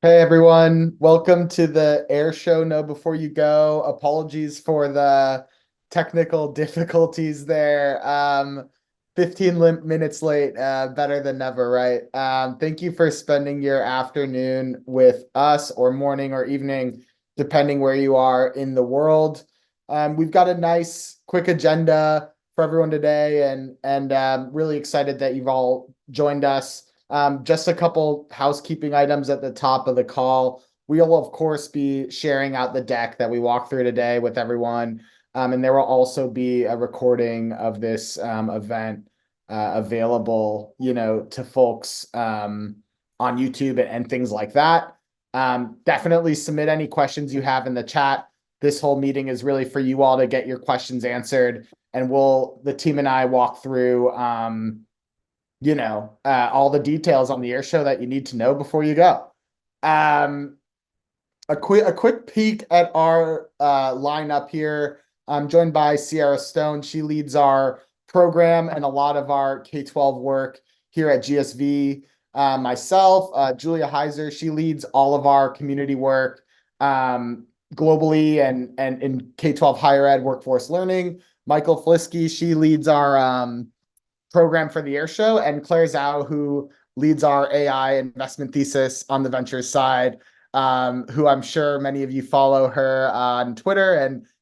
Hey everyone, welcome to the air show. Know before you go, apologies for the technical difficulties there. 15 minutes late, better than never, right? Thank you for spending your afternoon with us, or morning or evening, depending where you are in the world. We've got a nice, quick agenda for everyone today, and really excited that you've all joined us. Just a couple housekeeping items at the top of the call. We'll, of course, be sharing out the deck that we walked through today with everyone. And there will also be a recording of this event available, to folks on YouTube and things like that. Definitely submit any questions you have in the chat. This whole meeting is really for you all to get your questions answered, and the team and I walk through all the details on the air show that you need to know before you go. Um, a quick peek at our lineup here. I'm joined by Sierra Stone. She leads our program and a lot of our K-12 work here at GSV. Myself, Julia Heiser, she leads all of our community work globally and in K-12 higher ed workforce learning. Michael Flisky, she leads our program for the air show, and Claire Zhao, who leads our AI investment thesis on the ventures side, who I'm sure many of you follow her on Twitter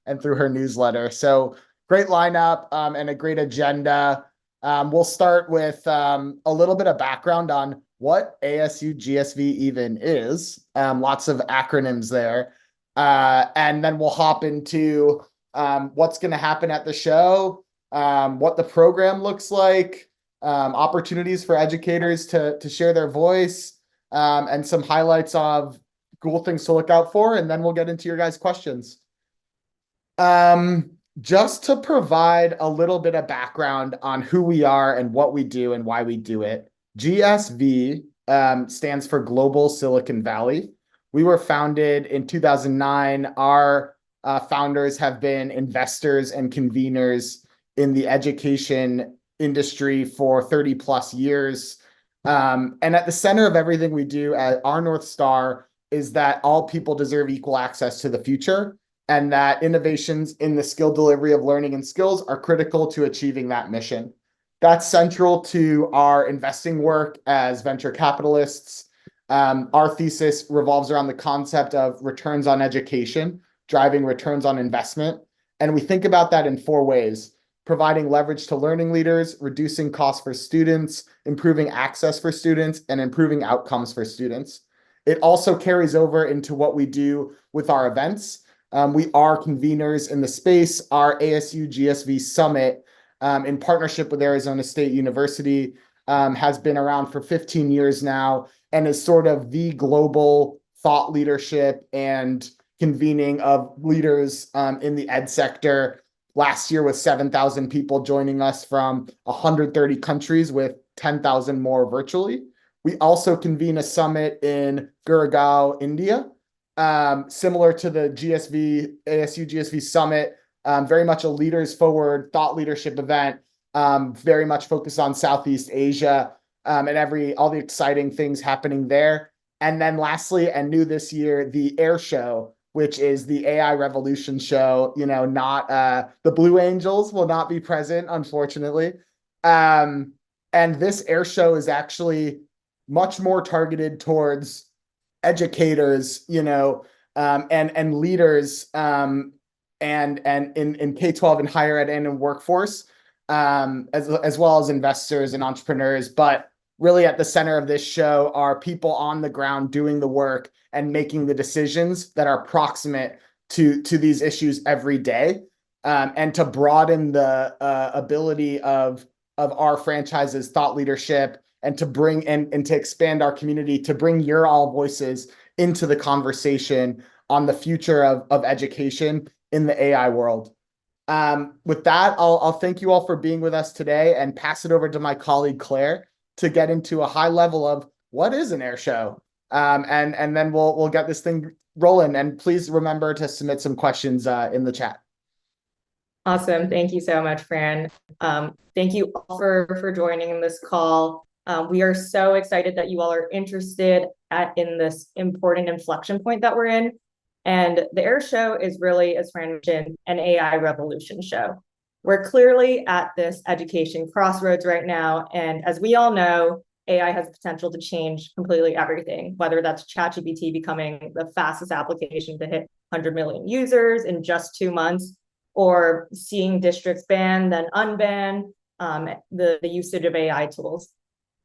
and through her newsletter. So great lineup and a great agenda. We'll start with a little bit of background on what ASU+GSV even is. Lots of acronyms there. And then we'll hop into what's going to happen at the show, what the program looks like, opportunities for educators to share their voice, and some highlights of cool things to look out for. And then we'll get into your guys' questions. Just to provide a little bit of background on who we are and what we do and why we do it. GSV stands for Global Silicon Valley. We were founded in 2009. Our founders have been investors and conveners in the education industry for 30 plus years. And at the center of everything we do, our North Star is that all people deserve equal access to the future, and that innovations in the skill delivery of learning and skills are critical to achieving that mission. That's central to our investing work as venture capitalists. Our thesis revolves around the concept of returns on education, driving returns on investment. And we think about that in four ways: providing leverage to learning leaders, reducing costs for students, improving access for students, and improving outcomes for students. It also carries over into what we do with our events. We are conveners in the space. Our ASU+GSV Summit, in partnership with Arizona State University, has been around for 15 years now and is sort of the global thought leadership and convening of leaders in the ed sector. Last year with 7,000 people joining us from 130 countries, with 10,000 more virtually. We also convene a summit in Gurgaon, India, similar to the ASU+GSV Summit, very much a leaders forward thought leadership event, very much focused on Southeast Asia, and all the exciting things happening there. And then lastly, and new this year, the air show, which is the AI Revolution show. Not the Blue Angels will not be present, unfortunately. And this air show is actually much more targeted towards educators, and leaders, and in K-12 and higher ed and in workforce, as well as investors and entrepreneurs. But really at the center of this show are people on the ground doing the work and making the decisions that are proximate to these issues every day, and to broaden the ability of our franchise's thought leadership, and to bring and to expand our community, to bring your all voices into the conversation on the future of education in the AI world. With that, I'll thank you all for being with us today and pass it over to my colleague Claire to get into a high level of what is an air show. And then we'll get this thing rolling. And please remember to submit some questions in the chat. Awesome. Thank you so much, Fran. Thank you all for joining this call. We are so excited that you all are interested in this important inflection point that we're in. And the AIR show is really, as Fran mentioned, an AI revolution show. We're clearly at this education crossroads right now. And as we all know, AI has the potential to change completely everything, whether that's ChatGPT becoming the fastest application to hit 100 million users in just 2 months, or seeing districts ban, then unban the usage of AI tools.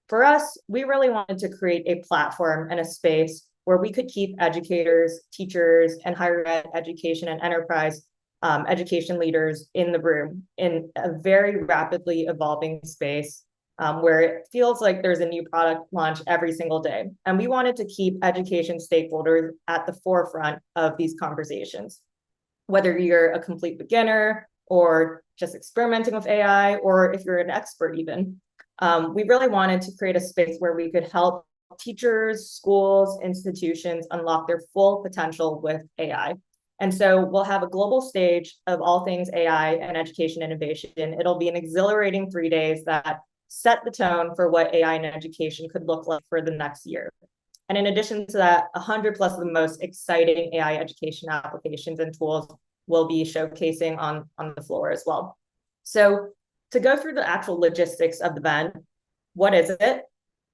For us, we really wanted to create a platform and a space where we could keep educators, teachers, and higher ed education and enterprise education leaders in the room in a very rapidly evolving space where it feels like there's a new product launch every single day. And we wanted to keep education stakeholders at the forefront of these conversations. Whether you're a complete beginner or just experimenting with AI, or if you're an expert even, we really wanted to create a space where we could help teachers, schools, institutions unlock their full potential with AI. And so we'll have a global stage of all things AI and education innovation. It'll be an exhilarating 3 days that set the tone for what AI and education could look like for the next year. And in addition to that, 100 plus of the most exciting AI education applications and tools will be showcasing on the floor as well. So to go through the actual logistics of the event, what is it?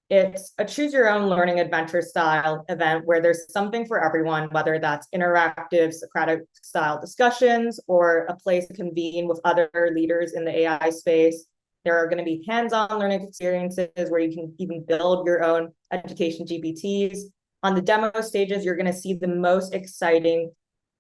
It's a choose your own learning adventure style event where there's something for everyone, whether that's interactive Socratic style discussions or a place to convene with other leaders in the AI space. There are going to be hands-on learning experiences where you can even build your own education GPTs. On the demo stages, you're going to see the most exciting,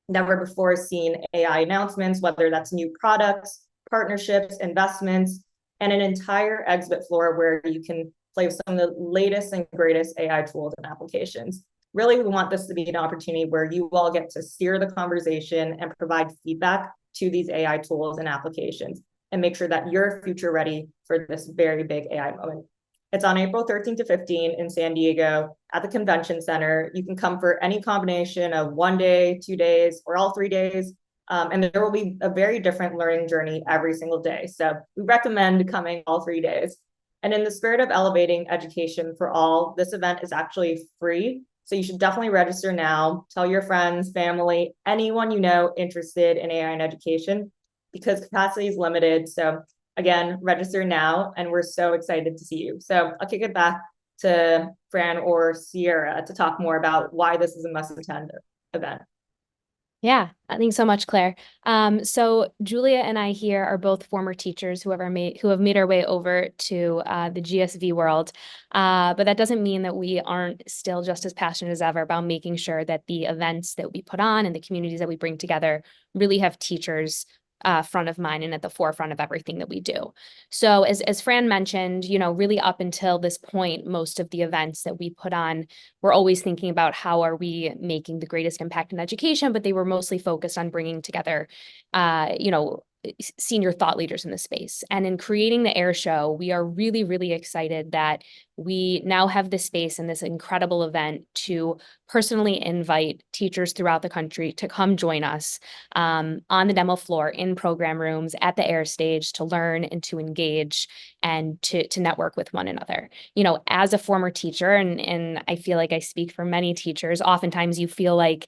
never before seen AI announcements, whether that's new products, partnerships, investments, and an entire exhibit floor where you can play with some of the latest and greatest AI tools and applications. Really, we want this to be an opportunity where you all get to steer the conversation and provide feedback to these AI tools and applications and make sure that you're future ready for this very big AI moment. It's on April 13 to 15 in San Diego at the Convention Center. You can come for any combination of 1 day, 2 days, or all 3 days. And there will be a very different learning journey every single day. So we recommend coming all 3 days. And in the spirit of elevating education for all, this event is actually free. So you should definitely register now. Tell your friends, family, anyone you know interested in AI and education, because capacity is limited. So again, register now, and we're so excited to see you. So I'll kick it back to Fran or Sierra to talk more about why this is a must-attend event. Yeah, thanks so much, Claire. So Julia and I here are both former teachers who have made our way over to the GSV world. But that doesn't mean that we aren't still just as passionate as ever about making sure that the events that we put on and the communities that we bring together really have teachers front of mind and at the forefront of everything that we do. So as Fran mentioned, really up until this point, most of the events that we put on, we're always thinking about how are we making the greatest impact in education, but they were mostly focused on bringing together, senior thought leaders in the space. And in creating the AIR show, we are really, really excited that we now have this space and this incredible event to personally invite teachers throughout the country to come join us on the demo floor, in program rooms, at the AIR stage, to learn and to engage and to network with one another. As a former teacher, and I feel like I speak for many teachers, oftentimes you feel like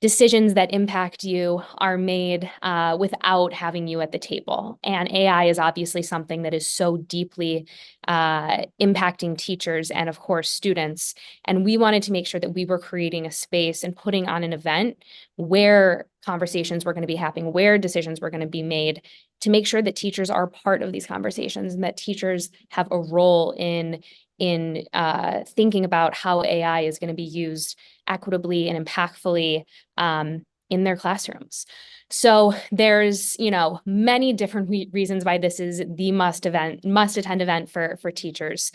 decisions that impact you are made without having you at the table. And AI is obviously something that is so deeply impacting teachers and, of course, students. And we wanted to make sure that we were creating a space and putting on an event where conversations were going to be happening, where decisions were going to be made, to make sure that teachers are part of these conversations and that teachers have a role in thinking about how AI is going to be used equitably and impactfully in their classrooms. So there's, many different reasons why this is the must-attend event for teachers.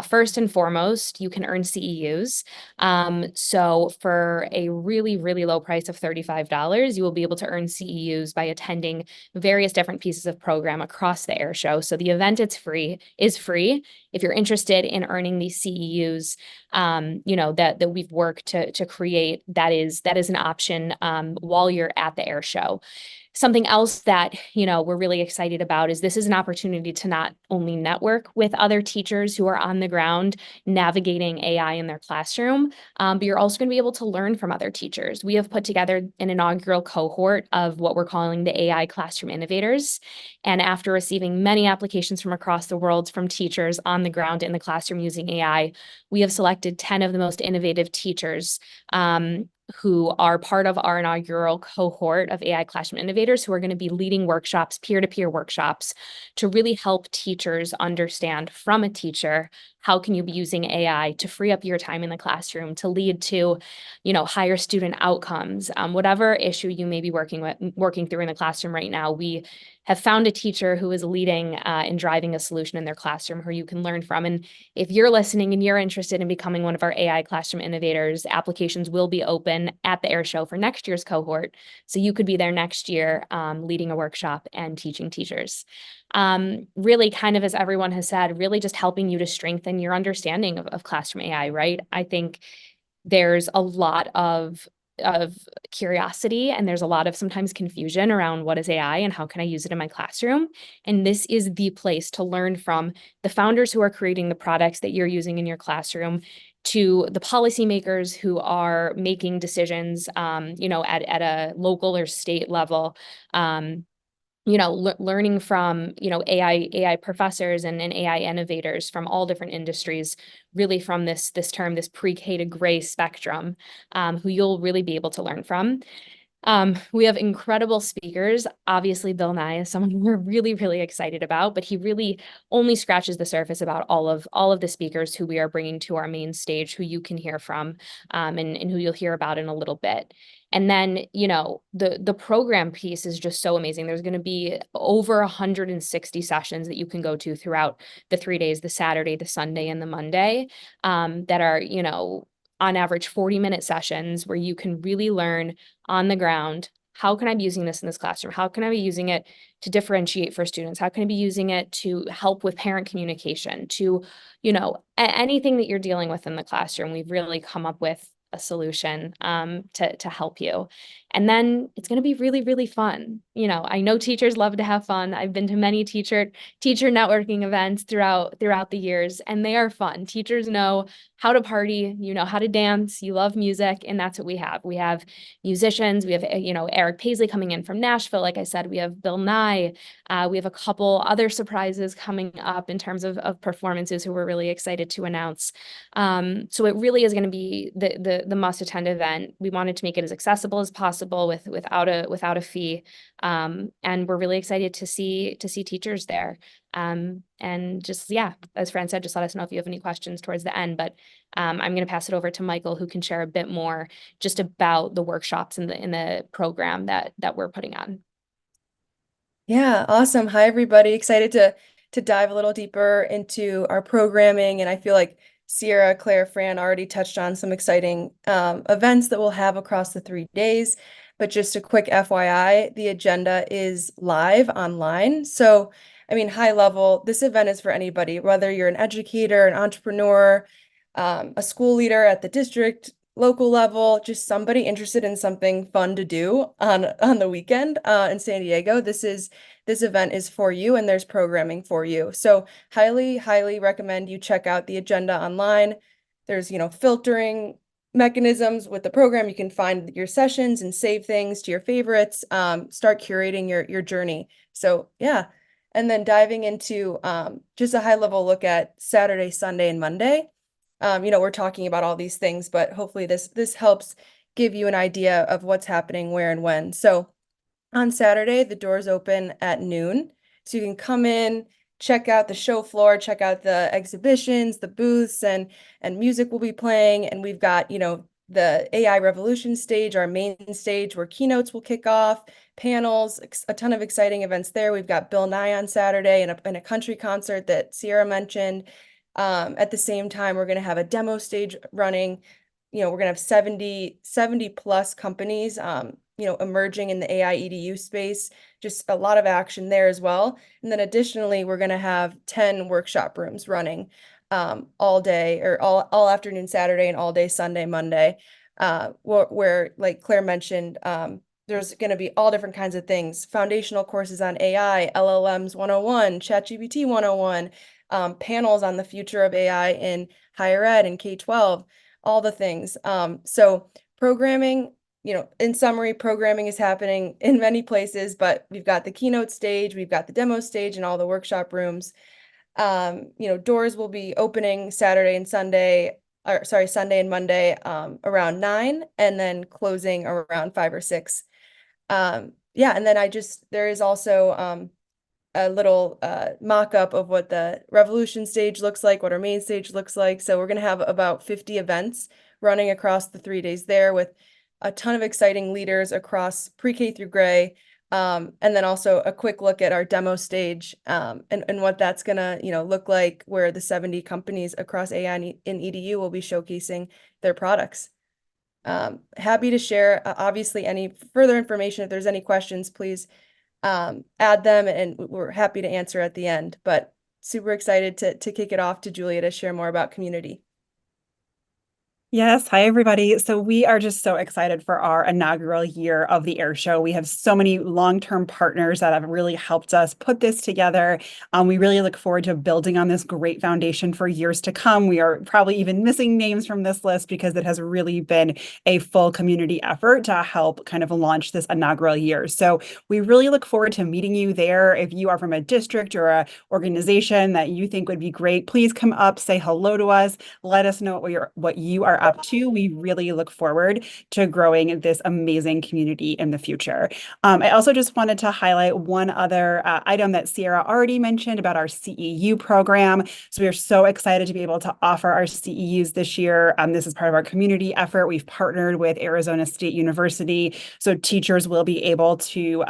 First and foremost, you can earn CEUs. So for a really, really low price of $35, you will be able to earn CEUs by attending various different pieces of program across the AIR show. So the event is free. If you're interested in earning these CEUs, that we've worked to create, that is an option while you're at the AIR show. something else that, we're really excited about is this is an opportunity to not only network with other teachers who are on the ground navigating AI in their classroom, but you're also going to be able to learn from other teachers. We have put together an inaugural cohort of what we're calling the AI Classroom Innovators. And after receiving many applications from across the world from teachers on the ground in the classroom using AI, we have selected 10 of the most innovative teachers who are part of our inaugural cohort of AI Classroom Innovators who are going to be leading workshops, peer-to-peer workshops, to really help teachers understand from a teacher, how can you be using AI to free up your time in the classroom to lead to, higher student outcomes, whatever issue you may be working through in the classroom right now. We have found a teacher who is leading and driving a solution in their classroom who you can learn from. And if you're listening and you're interested in becoming one of our AI Classroom Innovators, applications will be open at the AIR Show for next year's cohort. So you could be there next year leading a workshop and teaching teachers. Really, kind of as everyone has said, really just helping you to strengthen your understanding of classroom AI, right? I think there's a lot of curiosity and there's a lot of sometimes confusion around what is AI and how can I use it in my classroom. And this is the place to learn from the founders who are creating the products that you're using in your classroom, to the policymakers who are making decisions, at a local or state level. Learning from, AI professors and AI innovators from all different industries, really from this term, this pre-K to gray spectrum, who you'll really be able to learn from. We have incredible speakers. Obviously, Bill Nye is someone we're really, really excited about, but he really only scratches the surface about all of the speakers who we are bringing to our main stage, who you can hear from, and who you'll hear about in a little bit. And then, the program piece is just so amazing. There's going to be over 160 sessions that you can go to throughout the 3 days, the Saturday, the Sunday, and the Monday, that are, on average 40-minute sessions where you can really learn on the ground, how can I be using this in this classroom? How can I be using it to differentiate for students? How can I be using it to help with parent communication, to, anything that you're dealing with in the classroom? We've really come up with a solution to help you. And then it's going to be really, really fun. I know teachers love to have fun. I've been to many teacher networking events throughout the years, and they are fun. Teachers know how to party, how to dance, you love music, and that's what we have. We have musicians, we have, Eric Paisley coming in from Nashville. Like I said, we have Bill Nye. We have a couple other surprises coming up in terms of performances who we're really excited to announce. So it really is going to be the must-attend event. We wanted to make it as accessible as possible without a fee. And we're really excited to see teachers there. And just, yeah, as Fran said, just let us know if you have any questions towards the end. But I'm going to pass it over to Michael, who can share a bit more just about the workshops in the program that we're putting on. Yeah, awesome. Hi, everybody. Excited to dive a little deeper into our programming. And I feel like Sierra, Claire, Fran already touched on some exciting events that we'll have across the 3 days. But just a quick FYI, the agenda is live online. So, I mean, high level, this event is for anybody, whether you're an educator, an entrepreneur, a school leader at the district, local level, just somebody interested in something fun to do on the weekend in San Diego. This event is for you, and there's programming for you. So highly recommend you check out the agenda online. There's, filtering mechanisms with the program. You can find your sessions and save things to your favorites. Start curating your journey. So yeah. And then diving into just a high level look at Saturday, Sunday, and Monday. We're talking about all these things, but hopefully this helps give you an idea of what's happening where and when. So on Saturday, the doors open at noon. So you can come in, check out the show floor, check out the exhibitions, the booths, and music will be playing. And we've got, the AI Revolution stage, our main stage, where keynotes will kick off, panels, a ton of exciting events there. We've got Bill Nye on Saturday and a country concert that Sierra mentioned. At the same time, we're going to have a demo stage running. We're going to have 70 plus companies, emerging in the AI EDU space, just a lot of action there as well. And then additionally, we're going to have 10 workshop rooms running all day, or all afternoon Saturday and all day Sunday, Monday, where like Claire mentioned, there's going to be all different kinds of things, foundational courses on AI, LLMs 101, ChatGPT 101, panels on the future of AI in higher ed and K-12, all the things. So programming, in summary, programming is happening in many places, but we've got the keynote stage, we've got the demo stage and all the workshop rooms. Doors will be opening Saturday and Sunday, or sorry, Sunday and Monday, around 9, and then closing around 5 or 6. Yeah, and then there is also a little mock-up of what the Revolution stage looks like, what our main stage looks like. So we're going to have about 50 events running across the 3 days there with a ton of exciting leaders across pre-K through gray. And then also a quick look at our demo stage and what that's going to look like, where the 70 companies across AI and EDU will be showcasing their products. Happy to share, obviously, any further information. If there's any questions, please add them, and we're happy to answer at the end. But super excited to kick it off to Julia to share more about community. Yes. Hi, everybody. So we are just so excited for our inaugural year of the Air Show. We have so many long-term partners that have really helped us put this together. We really look forward to building on this great foundation for years to come. We are probably even missing names from this list because it has really been a full community effort to help kind of launch this inaugural year. So we really look forward to meeting you there. If you are from a district or an organization that you think would be great, please come up, say hello to us, let us know what you are up to. We really look forward to growing this amazing community in the future. I also just wanted to highlight one other item that Sierra already mentioned about our CEU program. So we are so excited to be able to offer our CEUs this year. This is part of our community effort. We've partnered with Arizona State University. So teachers will be able to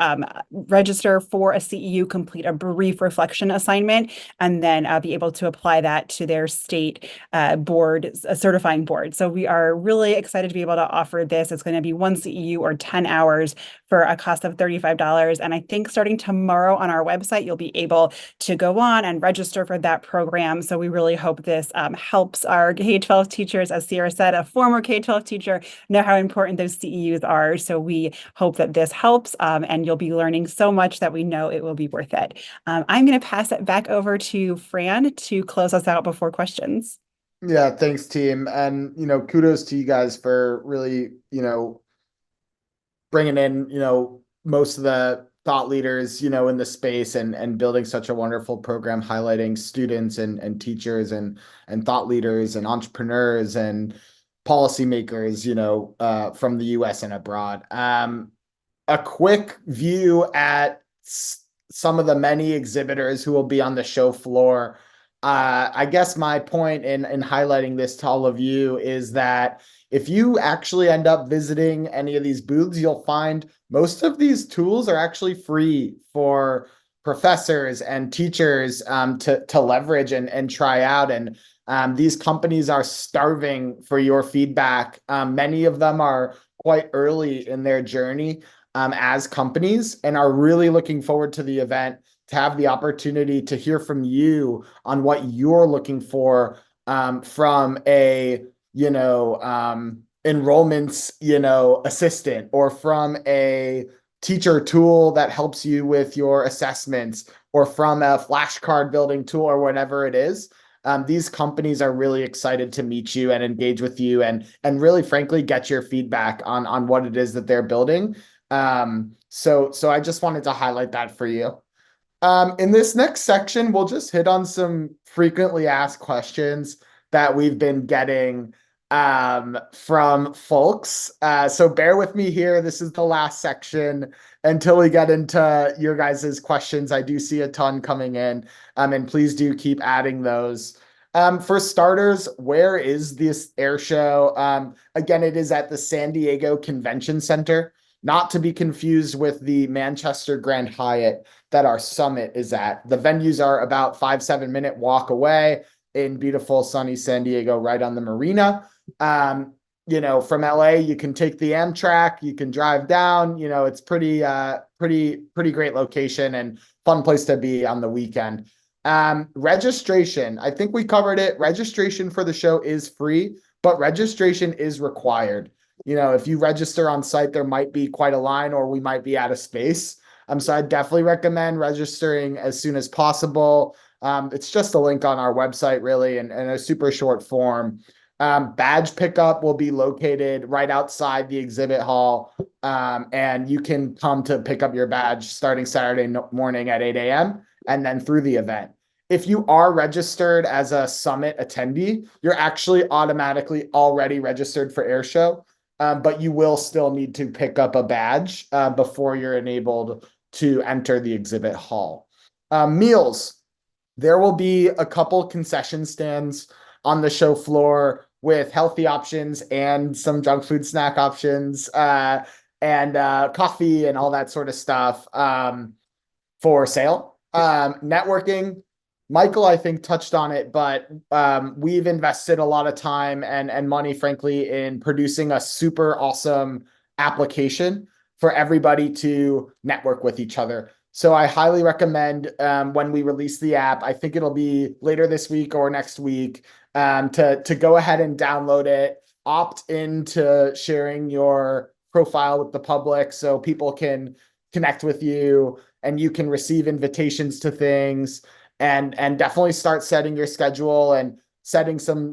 register for a CEU, complete a brief reflection assignment, and then be able to apply that to their state board, a certifying board. So we are really excited to be able to offer this. It's going to be 1 CEU or 10 hours for a cost of $35. And I think starting tomorrow on our website, you'll be able to go on and register for that program. So we really hope this helps our K-12 teachers, as Sierra said, a former K-12 teacher, know how important those CEUs are. So we hope that this helps, and you'll be learning so much that we know it will be worth it. I'm going to pass it back over to Fran to close us out before questions. Yeah, thanks, team. And, kudos to you guys for really, bringing in, most of the thought leaders, in the space and building such a wonderful program highlighting students and teachers and thought leaders and entrepreneurs and policymakers, from the US and abroad. A quick view at some of the many exhibitors who will be on the show floor. I guess my point in highlighting this to all of you is that if you actually end up visiting any of these booths, you'll find most of these tools are actually free for professors and teachers to leverage and try out. And these companies are starving for your feedback. Many of them are quite early in their journey as companies and are really looking forward to the event, to have the opportunity to hear from you on what you're looking for from a enrollments assistant, or from a teacher tool that helps you with your assessments, or from a flashcard building tool, or whatever it is. These companies are really excited to meet you and engage with you and really, frankly, get your feedback on what it is that they're building. So I just wanted to highlight that for you. In this next section, we'll just hit on some frequently asked questions that we've been getting from folks. So bear with me here. This is the last section until we get into your guys' questions. I do see a ton coming in, and please do keep adding those. For starters, where is this air show? Again, it is at the San Diego Convention Center, not to be confused with the Manchester Grand Hyatt that our summit is at. The venues are about 5-7 minute walk away in beautiful sunny San Diego, right on the marina. From LA, you can take the Amtrak, you can drive down, it's pretty great location and fun place to be on the weekend. Registration, I think we covered it. Registration for the show is free, but registration is required. if you register on site, there might be quite a line or we might be out of space. So I definitely recommend registering as soon as possible. It's just a link on our website, really, and a super short form. Badge pickup will be located right outside the exhibit hall, and you can come to pick up your badge starting Saturday morning at 8 a.m. and then through the event. If you are registered as a summit attendee, you're actually automatically already registered for Airshow, but you will still need to pick up a badge before you're enabled to enter the exhibit hall. Meals. There will be a couple concession stands on the show floor with healthy options and some junk food snack options, and coffee and all that sort of stuff for sale. Networking. Michael, I think, touched on it, but we've invested a lot of time and money, frankly, in producing a super awesome application for everybody to network with each other. So I highly recommend when we release the app, I think it'll be later this week or next week, to go ahead and download it, opt into sharing your profile with the public so people can connect with you and you can receive invitations to things, and definitely start setting your schedule and setting some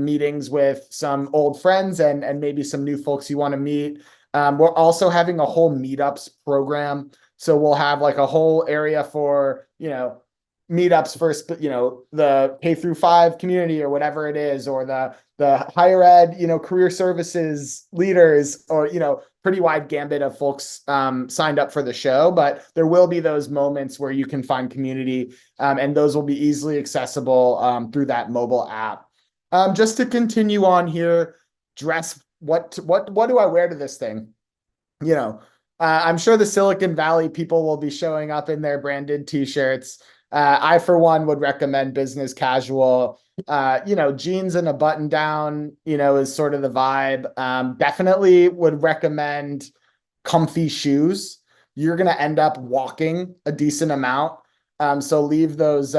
meetings with some old friends and maybe some new folks you want to meet. We're also having a whole meetups program. So we'll have like a whole area for, meetups for, the K-5 community or whatever it is, or the higher ed, career services leaders, or, pretty wide gambit of folks signed up for the show. But there will be those moments where you can find community, and those will be easily accessible through that mobile app. Just to continue on here, dress, what do I wear to this thing? I'm sure the Silicon Valley people will be showing up in their branded t-shirts. I, for one, would recommend business casual. Jeans and a button down, is sort of the vibe. Definitely would recommend comfy shoes. You're going to end up walking a decent amount. So leave those,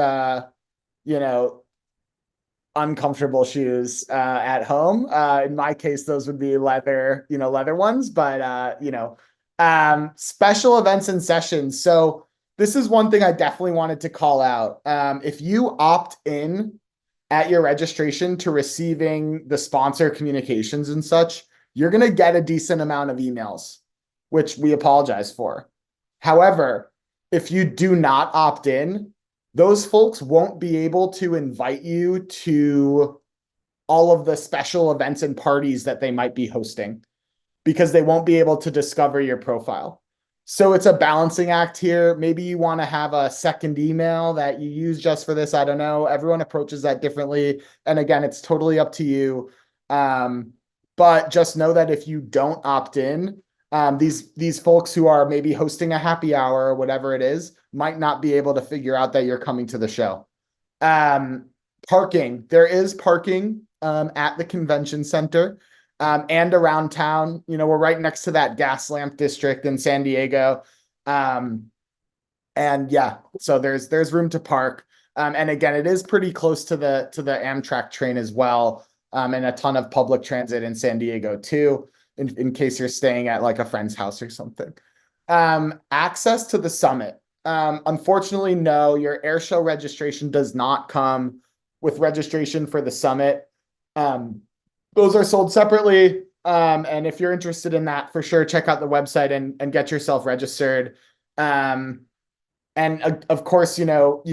uncomfortable shoes at home. In my case, those would be leather ones, but special events and sessions. So this is one thing I definitely wanted to call out. If you opt in at your registration to receiving the sponsor communications and such, you're going to get a decent amount of emails, which we apologize for. However, if you do not opt in, those folks won't be able to invite you to all of the special events and parties that they might be hosting, because they won't be able to discover your profile. So it's a balancing act here. Maybe you want to have a second email that you use just for this. I don't know. Everyone approaches that differently. And again, it's totally up to you. But just know that if you don't opt in, these folks who are maybe hosting a happy hour or whatever it is might not be able to figure out that you're coming to the show. Parking. There is parking at the convention center. And around town. We're right next to that gas lamp district in San Diego. And yeah, so there's room to park. And again, it is pretty close to the Amtrak train as well. And a ton of public transit in San Diego too, in case you're staying at like a friend's house or something. Access to the summit. Unfortunately, no, your airshow registration does not come with registration for the summit. Those are sold separately. And if you're interested in that, for sure, check out the website and get yourself registered. And of course, you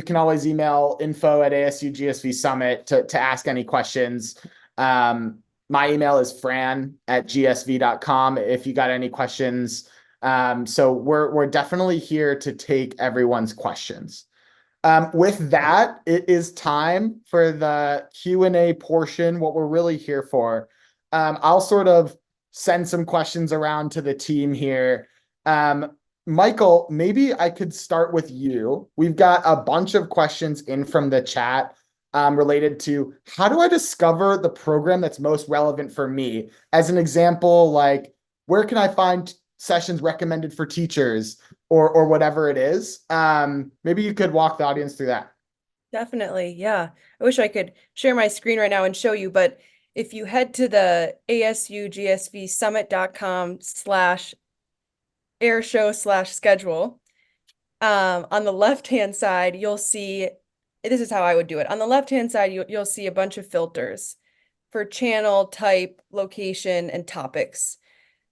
can always email info@ASU+GSV Summit to ask any questions. My email is fran@gsv.com if you got any questions. So we're definitely here to take everyone's questions. With that, it is time for the Q&A portion, what we're really here for. I'll sort of send some questions around to the team here. Michael, maybe I could start with you. We've got a bunch of questions in from the chat related to how do I discover the program that's most relevant for me? As an example, like where can I find sessions recommended for teachers or whatever it is? Maybe you could walk the audience through that. Definitely. Yeah. I wish I could share my screen right now and show you, but if you head to the ASU+GSV Summit.com/airshow/schedule, on the left-hand side, you'll see, this is how I would do it. On the left-hand side, you'll see a bunch of filters for channel, type, location, and topics.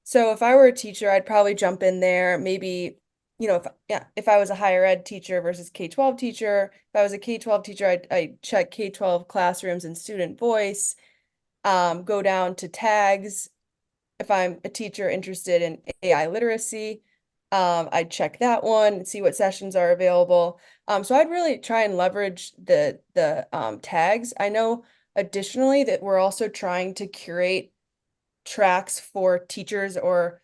So if I were a teacher, I'd probably jump in there, maybe, if I was a higher ed teacher versus K-12 teacher, if I was a K-12 teacher, I'd check K-12 classrooms and student voice, go down to tags. If I'm a teacher interested in AI literacy, I'd check that one and see what sessions are available. So I'd really try and leverage the tags. I know additionally that we're also trying to curate tracks for teachers or,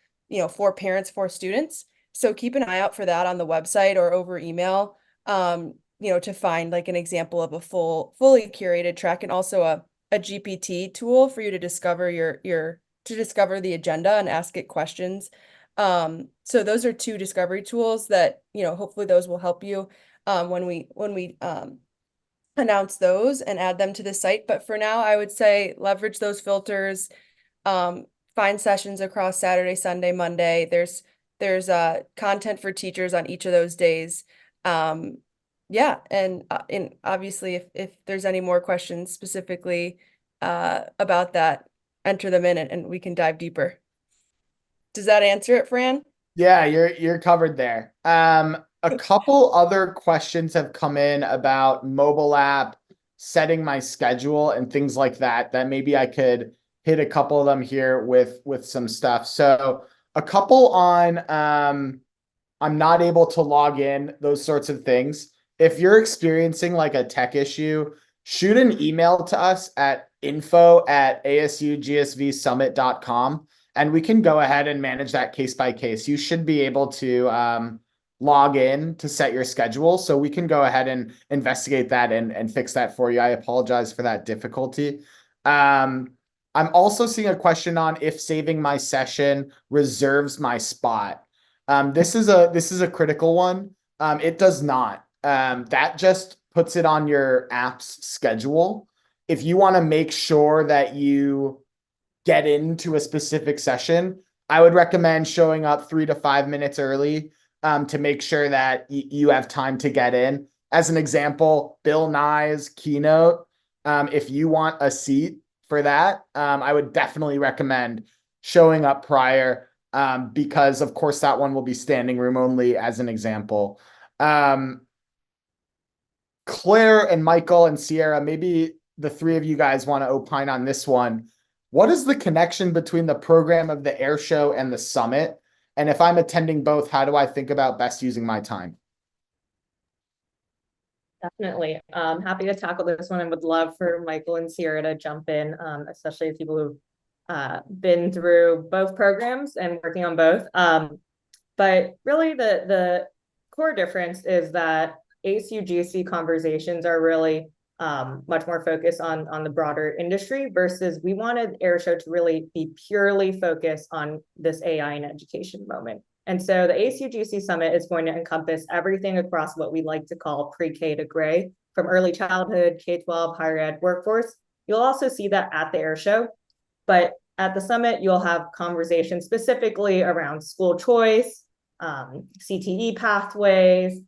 for parents, for students. So keep an eye out for that on the website or over email, to find like an example of a fully curated track, and also a GPT tool for you to discover to discover the agenda and ask it questions. So those are two discovery tools that, hopefully those will help you when we announce those and add them to the site. But for now, I would say leverage those filters, find sessions across Saturday, Sunday, Monday. There's content for teachers on each of those days. Yeah, and obviously if there's any more questions specifically about that, enter them in and we can dive deeper. Does that answer it, Fran? Yeah, you're covered there. A couple other questions have come in about mobile app, setting my schedule and things like that maybe I could hit a couple of them here with some stuff. So a couple on I'm not able to log in, those sorts of things. If you're experiencing like a tech issue, shoot an email to us at info@ASU+GSVSummit.com, and we can go ahead and manage that case by case. You should be able to log in to set your schedule, so we can go ahead and investigate that and fix that for you. I apologize for that difficulty. I'm also seeing a question on if saving my session reserves my spot. This is a critical one. It does not. That just puts it on your app's schedule. If you want to make sure that you get into a specific session, I would recommend showing up 3 to 5 minutes early to make sure that you have time to get in. As an example, Bill Nye's keynote, if you want a seat for that, I would definitely recommend showing up prior, because of course that one will be standing room only, as an example. Claire and Michael and Sierra, maybe the three of you guys want to opine on this one. What is the connection between the program of the air show and the summit? And if I'm attending both, how do I think about best using my time? Definitely. Happy to tackle this one and would love for Michael and Sierra to jump in, especially people who've been through both programs and working on both. But really the core difference is that ASU-GSV conversations are really much more focused on the broader industry, versus we wanted Airshow to really be purely focused on this AI in education moment. And so the ASU-GSV Summit is going to encompass everything across what we like to call pre-K to gray, from early childhood, K-12, higher ed, workforce. You'll also see that at the Airshow, but at the summit, you'll have conversations specifically around school choice, CTE pathways,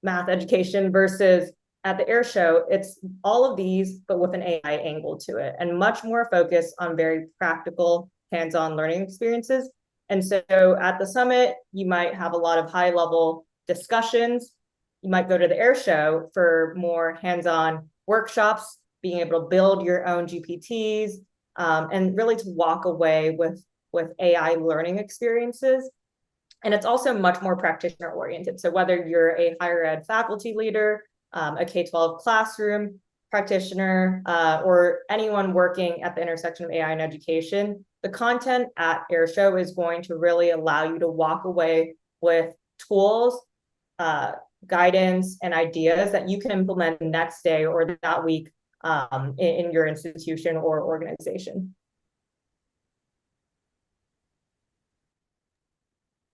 math education, versus at the air show, it's all of these, but with an AI angle to it, and much more focused on very practical, hands-on learning experiences. And so at the summit, you might have a lot of high-level discussions. You might go to the air show for more hands-on workshops, being able to build your own GPTs, and really to walk away with AI learning experiences. And it's also much more practitioner oriented. So whether you're a higher ed faculty leader, a K-12 classroom practitioner, or anyone working at the intersection of AI and education, the content at Airshow is going to really allow you to walk away with tools, guidance, and ideas that you can implement the next day or that week in your institution or organization.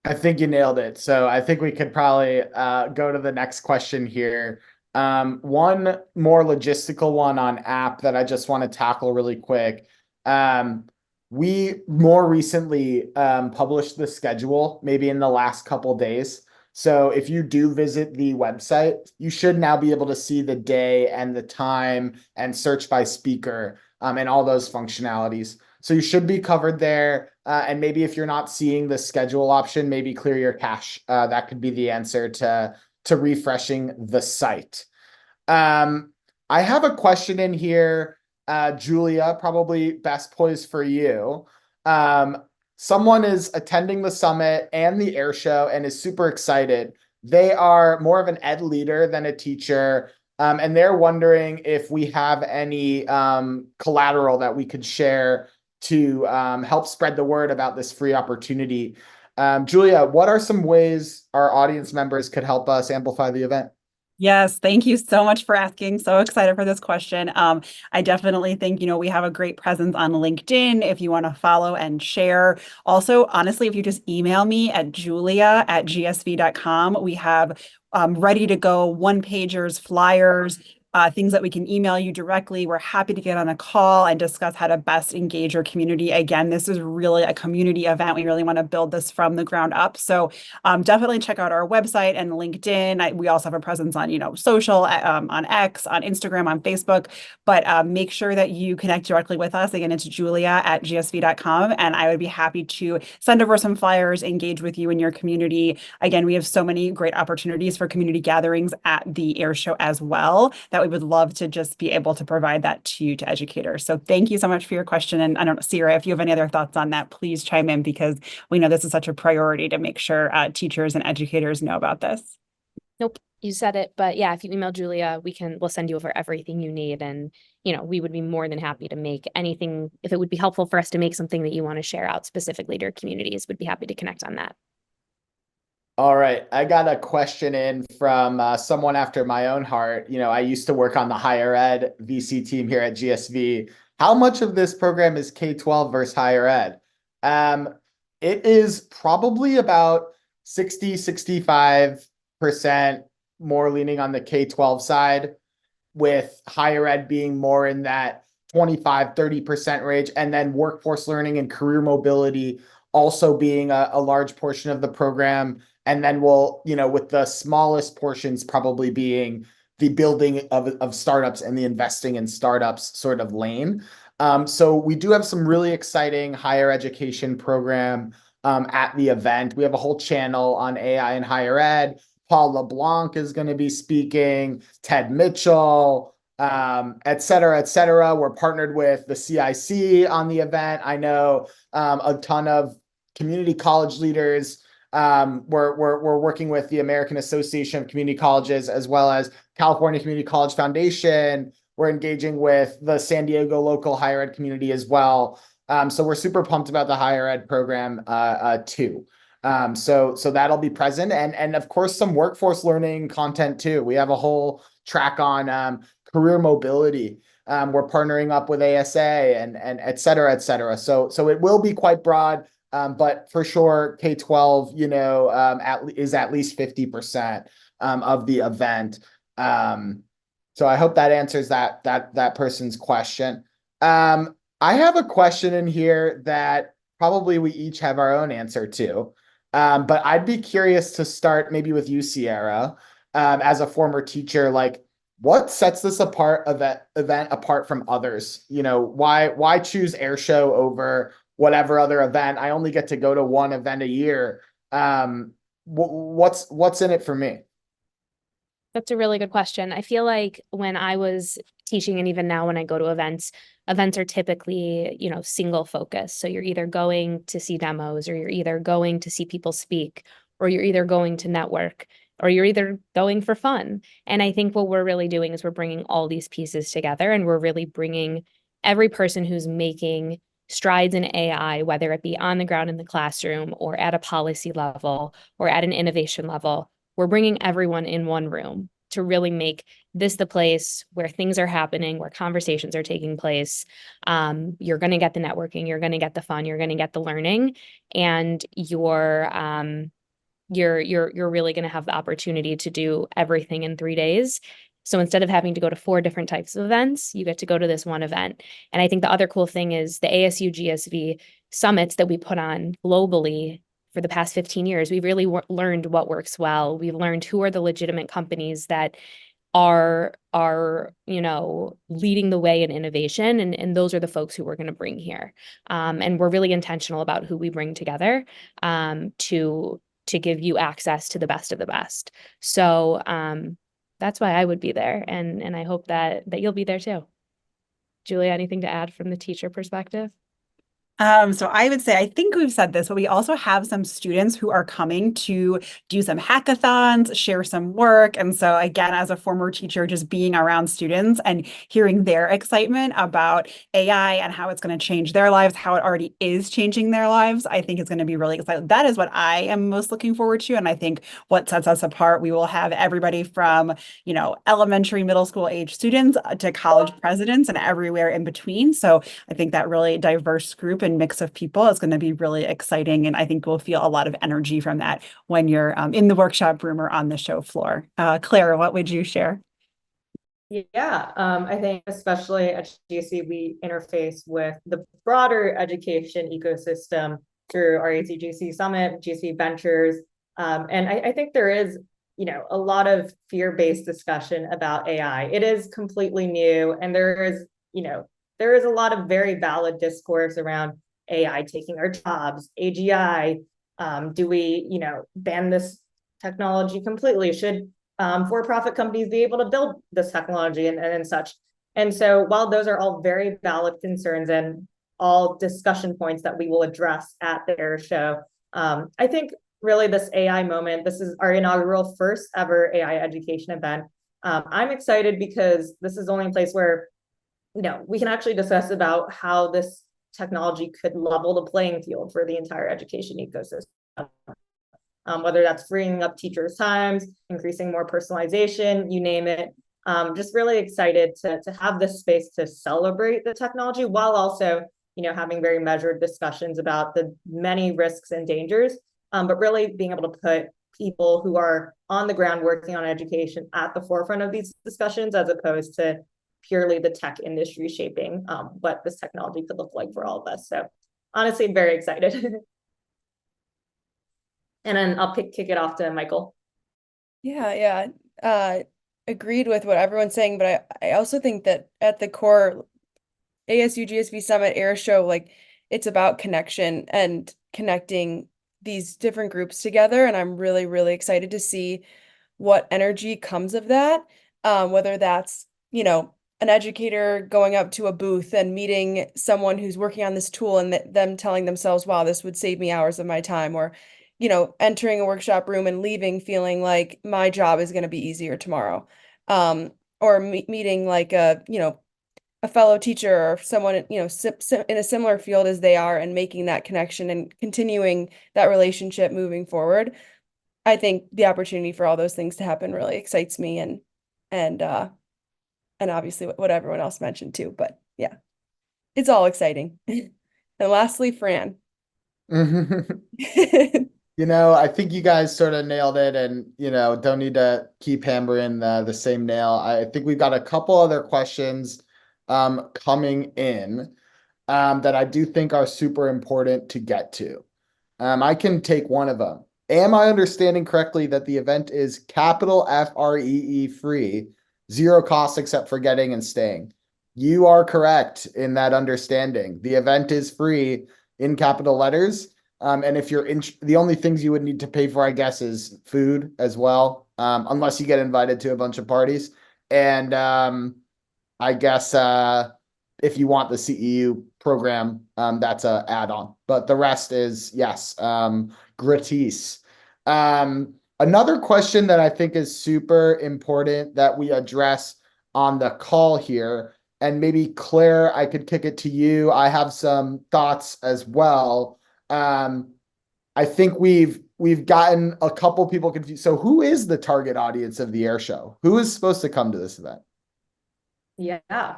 I think you nailed it. So I think we could probably go to the next question here. One more logistical one on app that I just want to tackle really quick. We more recently published the schedule, maybe in the last couple days. So if you do visit the website, you should now be able to see the day and the time and search by speaker and all those functionalities. So you should be covered there. And maybe if you're not seeing the schedule option, maybe clear your cache. That could be the answer to refreshing the site. Um, I have a question in here, Julia, probably best poised for you. Um, Someone is attending the summit and the air show and is super excited. They are more of an ed leader than a teacher, and they're wondering if we have any collateral that we could share to help spread the word about this free opportunity. Julia, what are some ways our audience members could help us amplify the event? Yes, thank you so much for asking. So excited for this question. I definitely think, we have a great presence on LinkedIn if you want to follow and share. Also, honestly, if you just email me at julia@gsv.com, we have ready to go one-pagers, flyers, things that we can email you directly. We're happy to get on a call and discuss how to best engage your community. Again, this is really a community event. We really want to build this from the ground up. So definitely check out our website and LinkedIn. We also have a presence on, social, on X, on Instagram, on Facebook. But make sure that you connect directly with us. Again, it's julia@gsv.com. And I would be happy to send over some flyers, engage with you in your community. Again, we have so many great opportunities for community gatherings at the air show as well that we would love to just be able to provide that to you, to educators. So thank you so much for your question. And I don't know, Sierra, if you have any other thoughts on that, please chime in, because we know this is such a priority to make sure teachers and educators know about this. Nope, you said it. But yeah, if you email Julia, we'll send you over everything you need. And, we would be more than happy to make anything, if it would be helpful for us to make something that you want to share out specifically to your communities, would be happy to connect on that. All right, I got a question in from someone after my own heart. I used to work on the higher ed VC team here at GSV. How much of this program is K-12 versus higher ed? It is probably about 65% more leaning on the K-12 side, with higher ed being more in that 25-30% range, and then workforce learning and career mobility also being a large portion of the program. And then with the smallest portions probably being the building of startups and the investing in startups sort of lane. So we do have some really exciting higher education program at the event. We have a whole channel on AI and higher ed. Paul LeBlanc is going to be speaking, Ted Mitchell, et cetera, et cetera. We're partnered with the CIC on the event. I know a ton of community college leaders. We're working with the American Association of Community Colleges, as well as California Community College Foundation. We're engaging with the San Diego local higher ed community as well. So we're super pumped about the higher ed program too. So that'll be present, and of course some workforce learning content too. We have a whole track on career mobility. We're partnering up with ASA and et cetera, et cetera. So it will be quite broad. But for sure, K-12, is at least 50% of the event. So I hope that answers that person's question. I have a question in here that probably we each have our own answer to. But I'd be curious to start maybe with you, Sierra, as a former teacher. Like, what sets this event apart from others? Why choose air show over whatever other event? I only get to go to one event a year. What's in it for me? That's a really good question. I feel like when I was teaching, and even now when I go to events are typically, single focus. So you're either going to see demos, or you're either going to see people speak, or you're either going to network, or you're either going for fun. And I think what we're really doing is we're bringing all these pieces together, and we're really bringing every person who's making strides in AI, whether it be on the ground in the classroom or at a policy level or at an innovation level. We're bringing everyone in one room to really make this the place where things are happening, where conversations are taking place. You're going to get the networking, you're going to get the fun, you're going to get the learning, and you're really going to have the opportunity to do everything in 3 days. So instead of having to go to 4 different types of events, you get to go to this one event. And I think the other cool thing is the ASU GSV summits that we put on globally for the past 15 years. We've really learned what works well. We've learned who are the legitimate companies that are leading the way in innovation, and those are the folks who we're going to bring here. And we're really intentional about who we bring together to give you access to the best of the best. So that's why I would be there, and I hope that you'll be there too. Julia, anything to add from the teacher perspective? So I would say, I think we've said this, but we also have some students who are coming to do some hackathons, share some work. And so again, as a former teacher, just being around students and hearing their excitement about AI and how it's going to change their lives, how it already is changing their lives, I think is going to be really exciting. That is what I am most looking forward to. And I think what sets us apart, we will have everybody from, elementary, middle school age students to college presidents and everywhere in between. So I think that really diverse group and mix of people is going to be really exciting. And I think we'll feel a lot of energy from that when you're in the workshop room or on the show floor. Claire, what would you share? Yeah, I think especially at GSV, we interface with the broader education ecosystem through our ASU+ Summit, GSV Ventures. And I think there is, a lot of fear-based discussion about AI. It is completely new, and there is a lot of very valid discourse around AI taking our jobs, AGI. Do we, ban this technology completely? Should for-profit companies be able to build this technology and such? And so while those are all very valid concerns and all discussion points that we will address at the AIR show, I think really this AI moment, this is our inaugural first ever AI education event. I'm excited because this is the only place where we can actually discuss about how this technology could level the playing field for the entire education ecosystem. Whether that's freeing up teachers' times, increasing more personalization, you name it. Just really excited to have this space to celebrate the technology while also, having very measured discussions about the many risks and dangers, but really being able to put people who are on the ground working on education at the forefront of these discussions, as opposed to purely the tech industry shaping what this technology could look like for all of us. So honestly, very excited. And then I'll kick it off to Michael. Yeah. Agreed with what everyone's saying, but I also think that at the core, ASU+GSV Summit Air Show, like it's about connection and connecting these different groups together. And I'm really, really excited to see what energy comes of that. Whether that's, an educator going up to a booth and meeting someone who's working on this tool and them telling themselves, wow, this would save me hours of my time, or entering a workshop room and leaving feeling like my job is going to be easier tomorrow. Or meeting like a fellow teacher or someone, in a similar field as they are, and making that connection and continuing that relationship moving forward. I think the opportunity for all those things to happen really excites me, and obviously what everyone else mentioned too, but yeah, it's all exciting. And lastly, Fran. I think you guys sort of nailed it, and don't need to keep hammering the same nail. I think we've got a couple other questions coming in that I do think are super important to get to. I can take one of them. Am I understanding correctly that the event is capital FREE free, zero cost except for getting and staying? You are correct in that understanding. The event is free in capital letters. And if you're the only things you would need to pay for, I guess, is food as well, unless you get invited to a bunch of parties. And I guess if you want the CEU program, that's a add-on. But the rest is, yes, gratis. Another question that I think is super important that we address on the call here, and maybe Claire, I could kick it to you. I have some thoughts as well. I think we've gotten a couple people confused. So who is the target audience of the air show? Who is supposed to come to this event? Yeah.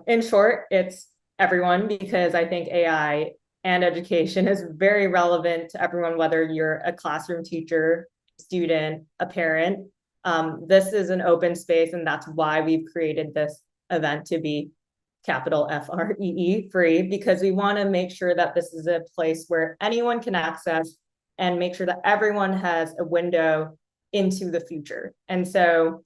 In short, it's everyone, because I think AI and education is very relevant to everyone, whether you're a classroom teacher, student, a parent. This is an open space, and that's why we've created this event to be capital FREE free, because we want to make sure that this is a place where anyone can access and make sure that everyone has a window into the future. And so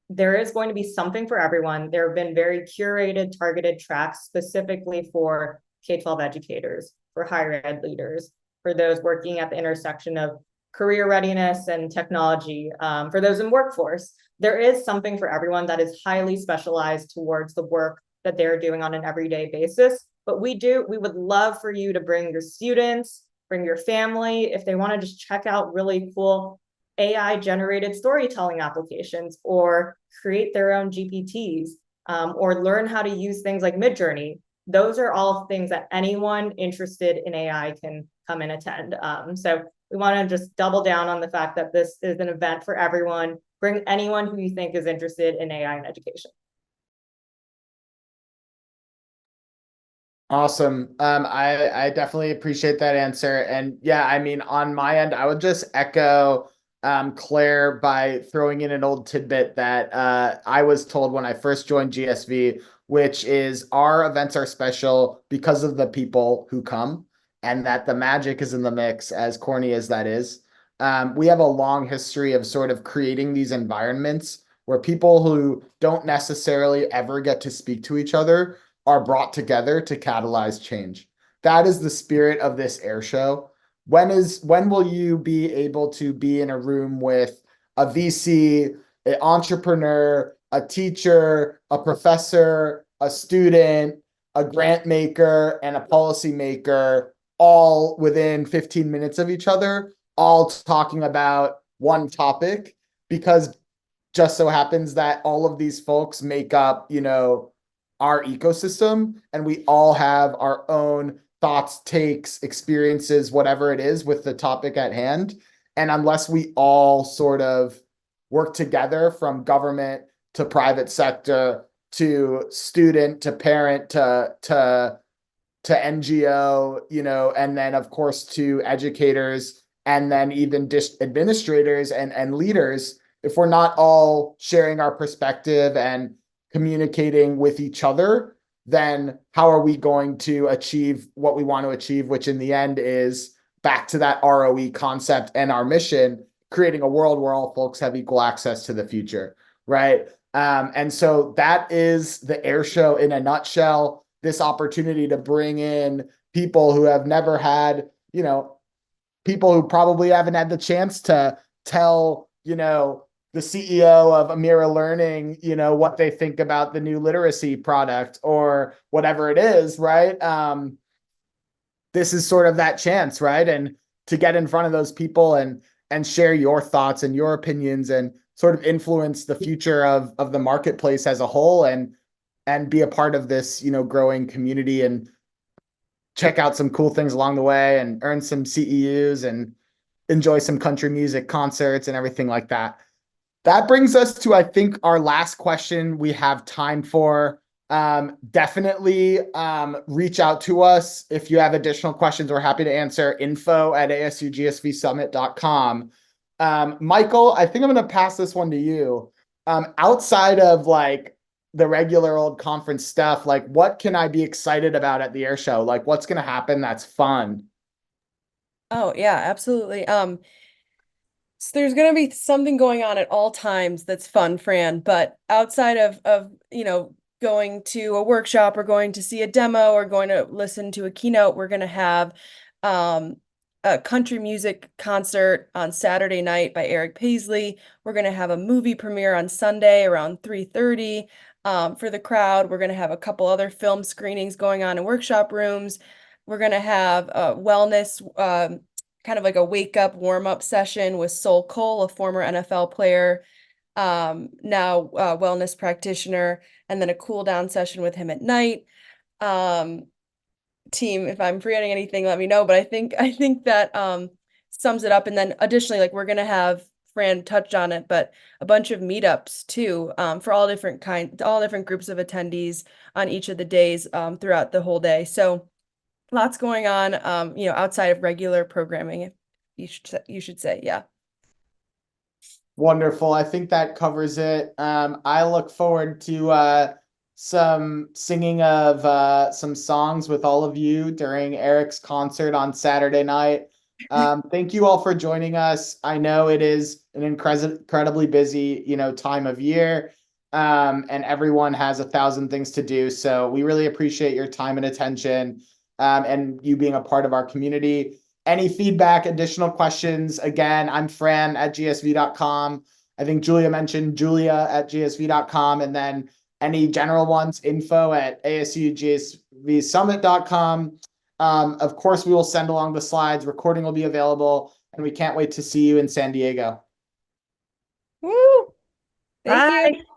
there is going to be something for everyone. There have been very curated, targeted tracks specifically for K-12 educators, for higher ed leaders, for those working at the intersection of career readiness and technology, for those in workforce. There is something for everyone that is highly specialized towards the work that they're doing on an everyday basis. But we would love for you to bring your students, bring your family, if they want to just check out really cool AI generated storytelling applications, or create their own GPTs, or learn how to use things like Midjourney. Those are all things that anyone interested in AI can come and attend. So we want to just double down on the fact that this is an event for everyone. Bring anyone who you think is interested in AI and education. Awesome. I definitely appreciate that answer. And yeah, I mean, on my end, I would just echo Claire by throwing in an old tidbit that I was told when I first joined GSV, which is our events are special because of the people who come, and that the magic is in the mix, as corny as that is. We have a long history of sort of creating these environments where people who don't necessarily ever get to speak to each other are brought together to catalyze change. That is the spirit of this air show. When will you be able to be in a room with a VC, an entrepreneur, a teacher, a professor, a student, a grant maker, and a policy maker, all within 15 minutes of each other, all talking about one topic? Because just so happens that all of these folks make up, our ecosystem, and we all have our own thoughts, takes, experiences, whatever it is with the topic at hand. And unless we all sort of work together, from government to private sector to student to parent to NGO, and then of course to educators, and then even administrators and leaders, if we're not all sharing our perspective and communicating with each other, then how are we going to achieve what we want to achieve, which in the end is back to that ROE concept and our mission, creating a world where all folks have equal access to the future, right? And so that is the air show in a nutshell. This opportunity to bring in people who have never had, people who probably haven't had the chance to tell, the CEO of Amira Learning, what they think about the new literacy product or whatever it is, right? This is sort of that chance, right? And to get in front of those people and share your thoughts and your opinions and sort of influence the future of the marketplace as a whole, and be a part of this, growing community, and check out some cool things along the way and earn some CEUs and enjoy some country music concerts and everything like that. That brings us to, I think, our last question we have time for. Definitely reach out to us if you have additional questions. We're happy to answer. info@ASU+GSVSummit.com. Michael, I think I'm going to pass this one to you. Outside of like the regular old conference stuff, like what can I be excited about at the air show? Like what's going to happen that's fun? Oh yeah, absolutely. So there's going to be something going on at all times that's fun, Fran, but outside of going to a workshop or going to see a demo or going to listen to a keynote, we're going to have a country music concert on Saturday night by Eric Paisley. We're going to have a movie premiere on Sunday around 3:30 for the crowd. We're going to have a couple other film screenings going on in workshop rooms. We're going to have a wellness kind of like a wake up warm up session with Sol Cole, a former NFL player, now wellness practitioner, and then a cool down session with him at night. Team, if I'm forgetting anything, let me know. But I think that sums it up. And then additionally, like we're gonna have, Fran touched on it, but a bunch of meetups too, for all different groups of attendees on each of the days throughout the whole day. So lots going on, outside of regular programming, you should say, yeah. Wonderful. I think that covers it. I look forward to some singing of some songs with all of you during Eric's concert on Saturday night. Thank you all for joining us. I know it is an incredibly busy, time of year, and everyone has 1,000 things to do. So we really appreciate your time and attention, and you being a part of our community. Any feedback, additional questions, again, I'm Fran at gsv.com. I think Julia mentioned Julia at gsv.com, and then any general ones, info at ASU+GSV Of course, we will send along the slides. Recording will be available, and we can't wait to see you in San Diego. Woo! Thank you. Bye.